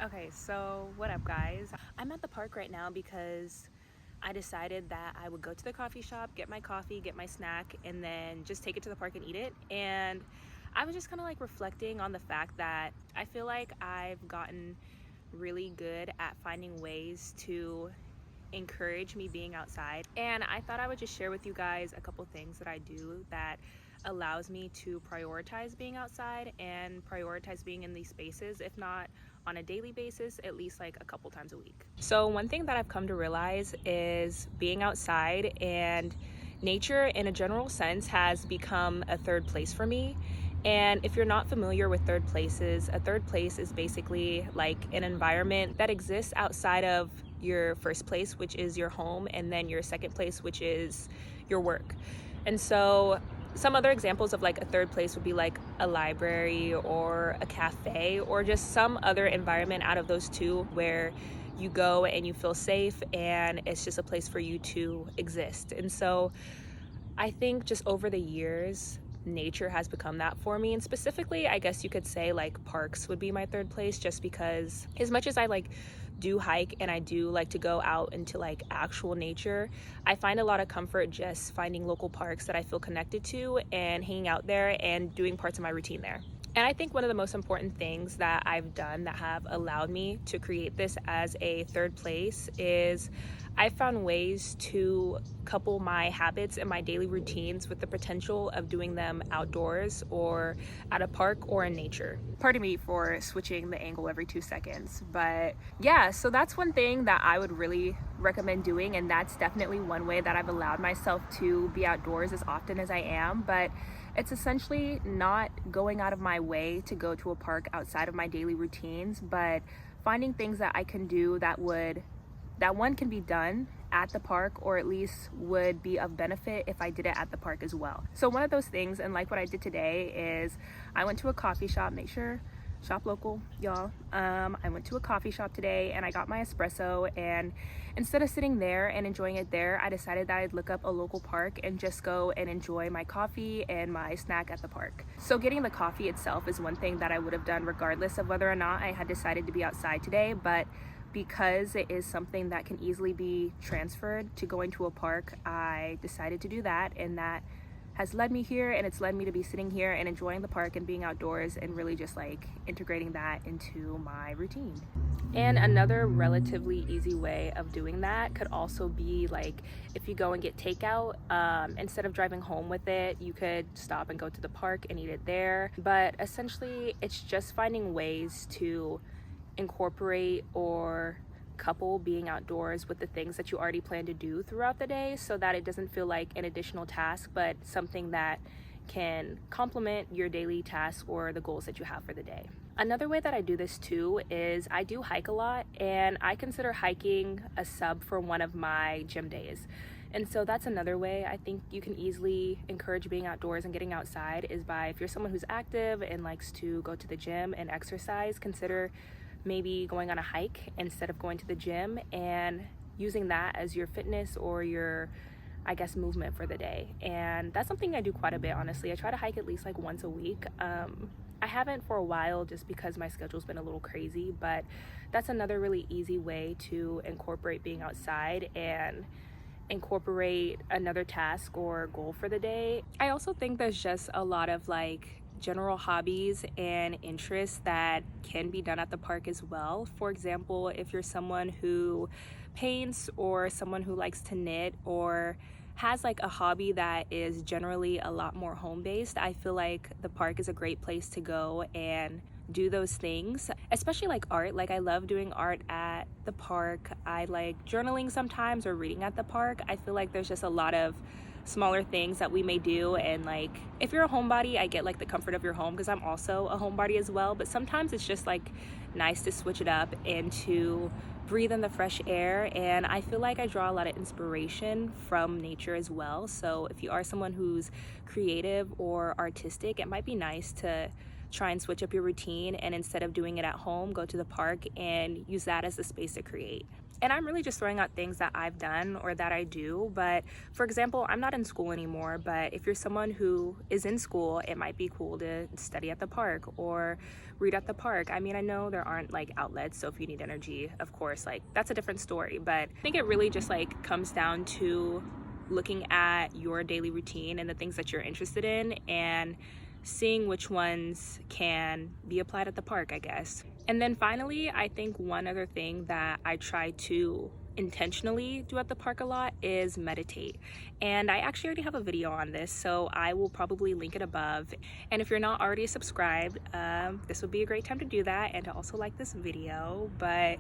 Okay, so what up, guys? I'm at the park right now because I decided that I would go to the coffee shop, get my coffee, get my snack, and then just take it to the park and eat it. And I was just kind of like reflecting on the fact that I feel like I've gotten really good at finding ways to encourage me being outside. And I thought I would just share with you guys a couple things that I do that allows me to prioritize being outside and prioritize being in these spaces, if not on a daily basis, at least like a couple times a week. So one thing that I've come to realize is being outside and nature in a general sense has become a third place for me. And if you're not familiar with third places, a third place is basically like an environment that exists outside of your first place, which is your home, and then your second place, which is your work. And so some other examples of like a third place would be like a library or a cafe or just some other environment out of those two where you go and you feel safe and it's just a place for you to exist. And so I think just over the years, nature has become that for me. And specifically, I guess you could say like parks would be my third place, just because as much as I like do hike and I do like to go out into like actual nature, I find a lot of comfort just finding local parks that I feel connected to and hanging out there and doing parts of my routine there. And I think one of the most important things that I've done that have allowed me to create this as a third place is I found ways to couple my habits and my daily routines with the potential of doing them outdoors or at a park or in nature. Pardon me for switching the angle every 2 seconds, but yeah, so that's one thing that I would really recommend doing, and that's definitely one way that I've allowed myself to be outdoors as often as I am. But it's essentially not going out of my way to go to a park outside of my daily routines, but finding things that I can do that one can be done at the park, or at least would be of benefit if I did it at the park as well. So one of those things, and like what I did today, is I went to a coffee shop. Make sure shop local, y'all. I went to a coffee shop today and I got my espresso, and instead of sitting there and enjoying it there, I decided that I'd look up a local park and just go and enjoy my coffee and my snack at the park. So getting the coffee itself is one thing that I would have done regardless of whether or not I had decided to be outside today, but because it is something that can easily be transferred to going to a park, I decided to do that, and that has led me here, and it's led me to be sitting here and enjoying the park and being outdoors and really just like integrating that into my routine. And another relatively easy way of doing that could also be like if you go and get takeout, instead of driving home with it, you could stop and go to the park and eat it there. But essentially, it's just finding ways to incorporate or couple being outdoors with the things that you already plan to do throughout the day, so that it doesn't feel like an additional task, but something that can complement your daily tasks or the goals that you have for the day. Another way that I do this too is I do hike a lot, and I consider hiking a sub for one of my gym days. And so that's another way I think you can easily encourage being outdoors and getting outside, is by, if you're someone who's active and likes to go to the gym and exercise, consider maybe going on a hike instead of going to the gym and using that as your fitness or your, I guess, movement for the day. And that's something I do quite a bit, honestly. I try to hike at least like once a week. I haven't for a while just because my schedule's been a little crazy, but that's another really easy way to incorporate being outside and incorporate another task or goal for the day. I also think there's just a lot of like general hobbies and interests that can be done at the park as well. For example, if you're someone who paints or someone who likes to knit or has like a hobby that is generally a lot more home-based, I feel like the park is a great place to go and do those things, especially like art. Like I love doing art at the park. I like journaling sometimes or reading at the park. I feel like there's just a lot of smaller things that we may do, and like if you're a homebody, I get like the comfort of your home because I'm also a homebody as well, but sometimes it's just like nice to switch it up and to breathe in the fresh air. And I feel like I draw a lot of inspiration from nature as well. So if you are someone who's creative or artistic, it might be nice to try and switch up your routine, and instead of doing it at home, go to the park and use that as the space to create. And I'm really just throwing out things that I've done or that I do. But for example, I'm not in school anymore, but if you're someone who is in school, it might be cool to study at the park or read at the park. I mean, I know there aren't like outlets, so if you need energy, of course, like that's a different story. But I think it really just like comes down to looking at your daily routine and the things that you're interested in and seeing which ones can be applied at the park, I guess. And then finally, I think one other thing that I try to intentionally do at the park a lot is meditate. And I actually already have a video on this, so I will probably link it above. And if you're not already subscribed, this would be a great time to do that and to also like this video. But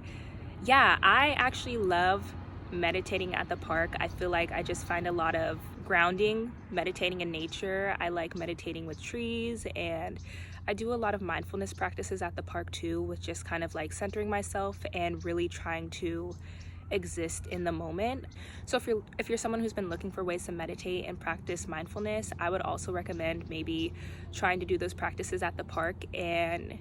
yeah, I actually love meditating at the park. I feel like I just find a lot of grounding meditating in nature. I like meditating with trees, and I do a lot of mindfulness practices at the park too, with just kind of like centering myself and really trying to exist in the moment. So if you're someone who's been looking for ways to meditate and practice mindfulness, I would also recommend maybe trying to do those practices at the park and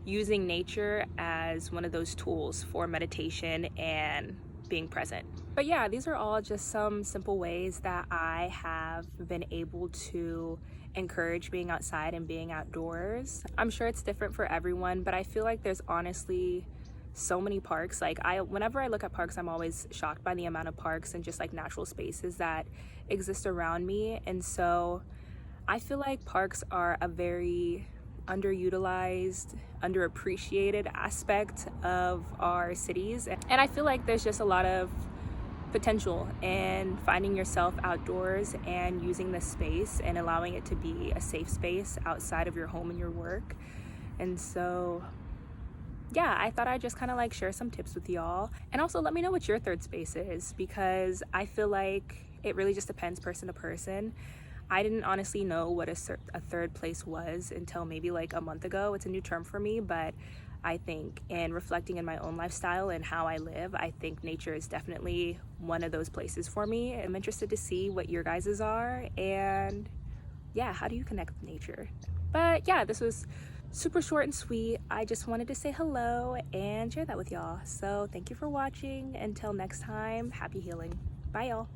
using nature as one of those tools for meditation and being present. But yeah, these are all just some simple ways that I have been able to encourage being outside and being outdoors. I'm sure it's different for everyone, but I feel like there's honestly so many parks. Like whenever I look at parks, I'm always shocked by the amount of parks and just like natural spaces that exist around me. And so I feel like parks are a very underutilized, underappreciated aspect of our cities. And I feel like there's just a lot of potential in finding yourself outdoors and using the space and allowing it to be a safe space outside of your home and your work. And so yeah, I thought I'd just kind of like share some tips with y'all. And also let me know what your third space is, because I feel like it really just depends person to person. I didn't honestly know what a third place was until maybe like a month ago. It's a new term for me, but I think in reflecting in my own lifestyle and how I live, I think nature is definitely one of those places for me. I'm interested to see what your guys's are, and yeah, how do you connect with nature? But yeah, this was super short and sweet. I just wanted to say hello and share that with y'all. So thank you for watching. Until next time, happy healing. Bye y'all.